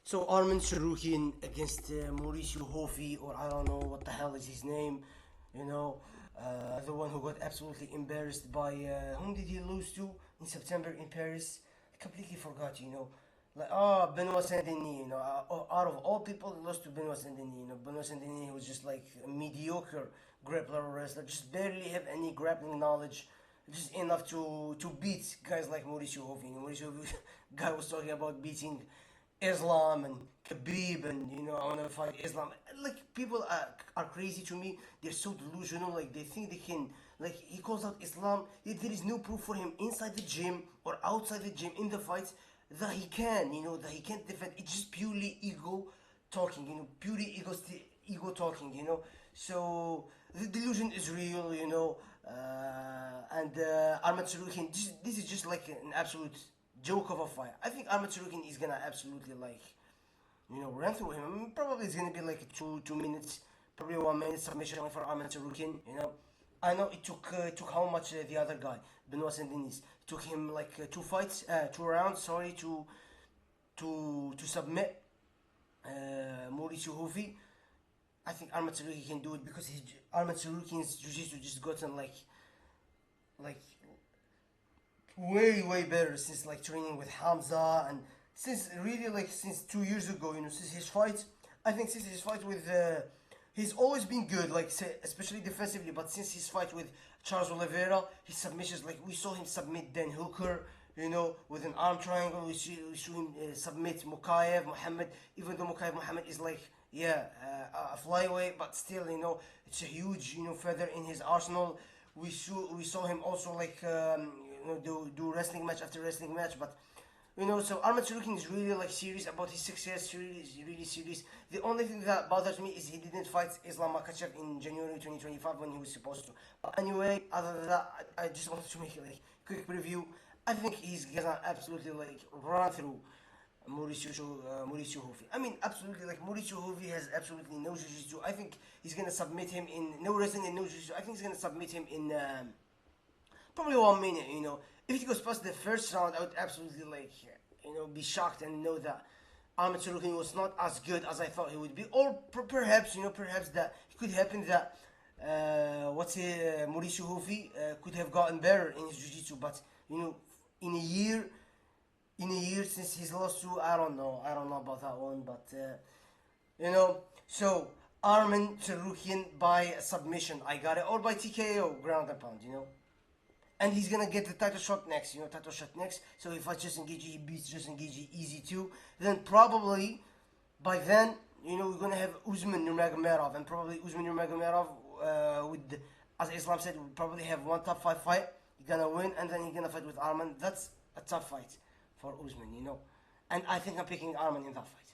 So Arman Tsarukyan against Mauricio Hofi, or I don't know what the hell is his name, you know, the one who got absolutely embarrassed by whom did he lose to in September in Paris? I completely forgot, Like Benoit Saint Denis, out of all people, he lost to Benoit Saint Denis. Benoit Saint Denis was just like a mediocre grappler or wrestler, just barely have any grappling knowledge, just enough to beat guys like Mauricio Hofi. Mauricio Hofi guy was talking about beating Islam and Khabib, and I want to fight Islam. Like people are crazy to me. They're so delusional. Like they think they can. Like he calls out Islam. Yet there is no proof for him inside the gym or outside the gym in the fights that he can. That he can't defend. It's just purely ego talking. Purely ego talking. So the delusion is real. And Arman Tsarukyan. This is just like an absolute joke of a fight. I think Arman Tsarukyan is gonna absolutely run through him. I mean, probably it's gonna be like two minutes, probably 1 minute submission for Arman Tsarukyan. I know it took how much the other guy Benoit Saint Denis took him like 2 rounds. Sorry to submit Mauricio Hofi. I think Arman Tsarukyan can do it because Arman Tsarukyan's jiu-jitsu just gotten like way better since like training with Hamza, and since really like since 2 years ago, since his fight. I think since his fight with he's always been good, like especially defensively, but since his fight with Charles Oliveira, his submissions, like we saw him submit Dan Hooker, with an arm triangle. We saw him submit Mukayev Muhammad, even though Mukayev Muhammad is like, yeah, a flyweight, but still, it's a huge, feather in his arsenal. We saw him also like do wrestling match after wrestling match, but so Arman Tsarukyan is really like serious about his success. Really serious. The only thing that bothers me is he didn't fight Islam Makhachev in January 2025 when he was supposed to. But anyway, other than that, I just wanted to make like quick preview. I think he's gonna absolutely like run through Mauricio Hofi. I mean, absolutely, like Mauricio Hofi has absolutely no jiu-jitsu. I think he's gonna submit him in no wrestling and no jiu-jitsu. I think he's gonna submit him in probably 1 minute. If he goes past the first round, I would absolutely like be shocked and know that Arman Tsarukyan was not as good as I thought he would be, or perhaps perhaps that it could happen that Mauricio Hofi could have gotten better in his jiu-jitsu, but in a year since he's lost to, I don't know about that one, but so Arman Tsarukyan by submission, I got it, or by TKO, ground and pound, and he's gonna get the title shot next, So if I just engage, he beats just engage easy too. Then probably by then, we're gonna have Usman Nurmagomedov, and probably Usman Nurmagomedov with, as Islam said, will probably have one top 5 fight. He's gonna win, and then he's gonna fight with Arman. That's a tough fight for Usman, And I think I'm picking Arman in that fight.